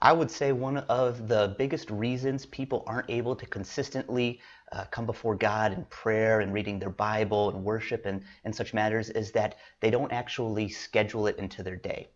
I would say one of the biggest reasons people aren't able to consistently come before God in prayer and reading their Bible and worship and such matters is that they don't actually schedule it into their day.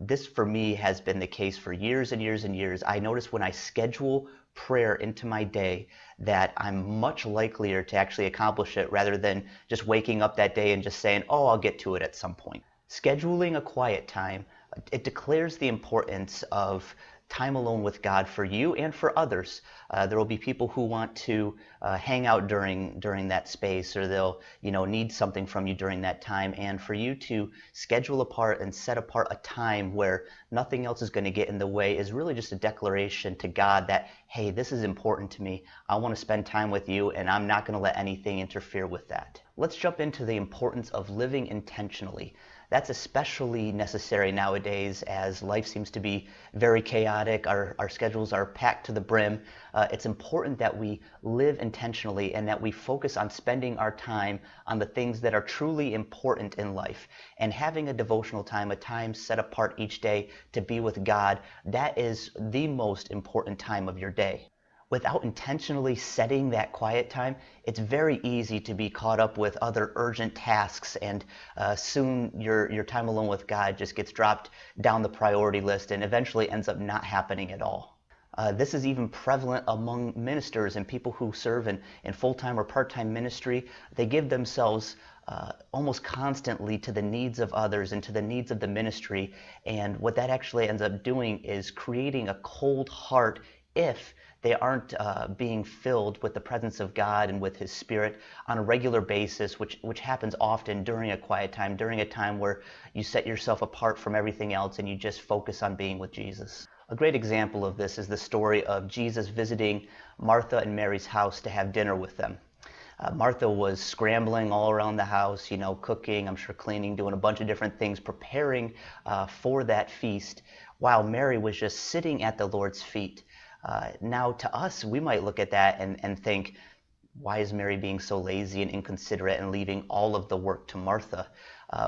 This for me has been the case for years and years and years. I notice when I schedule prayer into my day that I'm much likelier to actually accomplish it rather than just waking up that day and just saying, oh, I'll get to it at some point. Scheduling a quiet time, it declares the importance of time alone with God for you and for others. There will be people who want to hang out during that space, or they'll need something from you during that time. And for you to schedule apart and set apart a time where nothing else is going to get in the way is really just a declaration to God that, hey, this is important to me. I want to spend time with you, and I'm not going to let anything interfere with that. Let's jump into the importance of living intentionally. That's especially necessary nowadays as life seems to be very chaotic. Our schedules are packed to the brim. It's important that we live intentionally and that we focus on spending our time on the things that are truly important in life. And having a devotional time, a time set apart each day to be with God, that is the most important time of your day. Without intentionally setting that quiet time, it's very easy to be caught up with other urgent tasks, and soon your time alone with God just gets dropped down the priority list and eventually ends up not happening at all. This is even prevalent among ministers and people who serve in full-time or part-time ministry. They give themselves almost constantly to the needs of others and to the needs of the ministry, and what that actually ends up doing is creating a cold heart if they aren't being filled with the presence of God and with His Spirit on a regular basis, which happens often during a quiet time, during a time where you set yourself apart from everything else and you just focus on being with Jesus. A great example of this is the story of Jesus visiting Martha and Mary's house to have dinner with them. Martha was scrambling all around the house, cooking, I'm sure cleaning, doing a bunch of different things, preparing for that feast, while Mary was just sitting at the Lord's feet. Now, to us, we might look at that and think, why is Mary being so lazy and inconsiderate and leaving all of the work to Martha?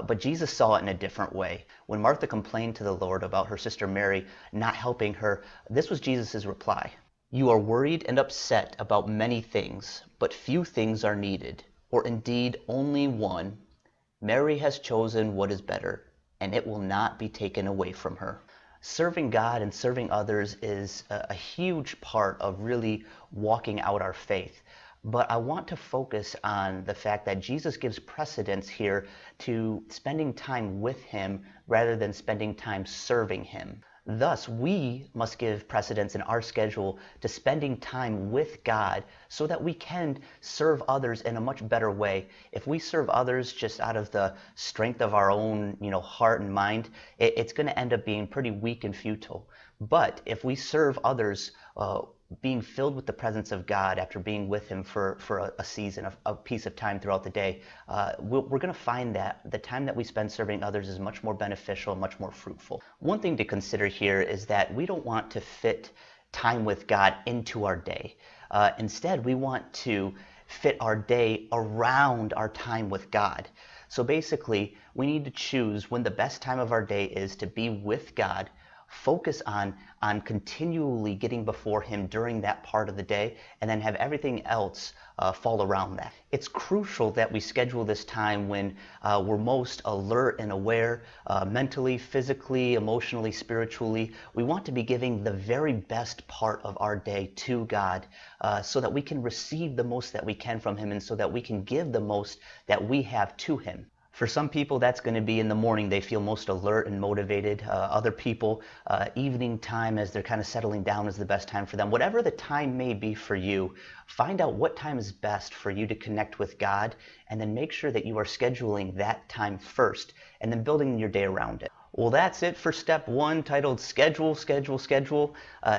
But Jesus saw it in a different way. When Martha complained to the Lord about her sister Mary not helping her, this was Jesus' reply. You are worried and upset about many things, but few things are needed, or indeed only one. Mary has chosen what is better, and it will not be taken away from her. Serving God and serving others is a huge part of really walking out our faith. But I want to focus on the fact that Jesus gives precedence here to spending time with Him rather than spending time serving Him. Thus, we must give precedence in our schedule to spending time with God so that we can serve others in a much better way. If we serve others just out of the strength of our own, heart and mind, it's going to end up being pretty weak and futile. But if we serve others, being filled with the presence of God after being with Him for a season, a piece of time throughout the day, we're going to find that the time that we spend serving others is much more beneficial, much more fruitful. One thing to consider here is that we don't want to fit time with God into our day. Instead, we want to fit our day around our time with God. So basically, we need to choose when the best time of our day is to be with God, focus on continually getting before Him during that part of the day, and then have everything else fall around that. It's crucial that we schedule this time when we're most alert and aware, mentally, physically, emotionally, spiritually. We want to be giving the very best part of our day to God so that we can receive the most that we can from Him, and so that we can give the most that we have to Him. For some people, that's going to be in the morning. They feel most alert and motivated. Other people, evening time as they're kind of settling down is the best time for them. Whatever the time may be for you, find out what time is best for you to connect with God, and then make sure that you are scheduling that time first, and then building your day around it. Well, that's it for step one, titled Schedule, Schedule, Schedule.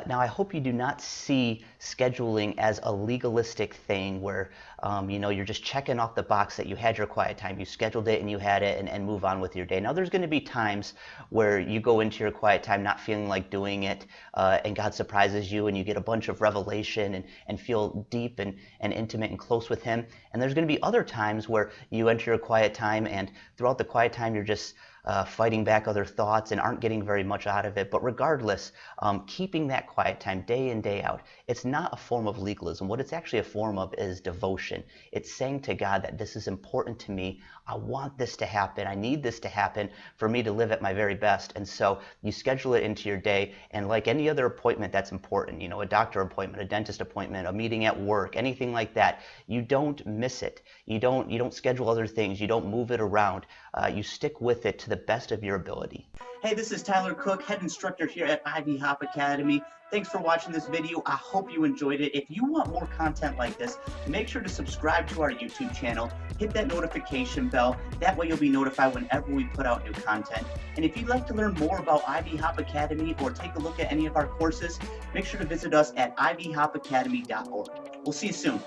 Now, I hope you do not see scheduling as a legalistic thing where you're just checking off the box that you had your quiet time, you scheduled it and you had it, and move on with your day. Now there's going to be times where you go into your quiet time not feeling like doing it, and God surprises you and you get a bunch of revelation and feel deep and intimate and close with Him. And there's going to be other times where you enter your quiet time and throughout the quiet time you're just fighting back other thoughts and aren't getting very much out of it. But regardless, keeping that quiet time day in, day out, it's not a form of legalism. What it's actually a form of is devotion. It's saying to God that this is important to me. I want this to happen. I need this to happen for me to live at my very best. And so you schedule it into your day, and like any other appointment that's important, a doctor appointment, a dentist appointment, a meeting at work, anything like that, you don't miss it. You don't schedule other things. You don't move it around. You stick with it to the best of your ability. Hey, this is Tyler Cook, head instructor here at Ivy Hop Academy. Thanks for watching this video. I hope you enjoyed it. If you want more content like this, make sure to subscribe to our YouTube channel. Hit that notification bell. That way you'll be notified whenever we put out new content. And if you'd like to learn more about Ivy Hop Academy or take a look at any of our courses, make sure to visit us at ivyhopacademy.org. We'll see you soon.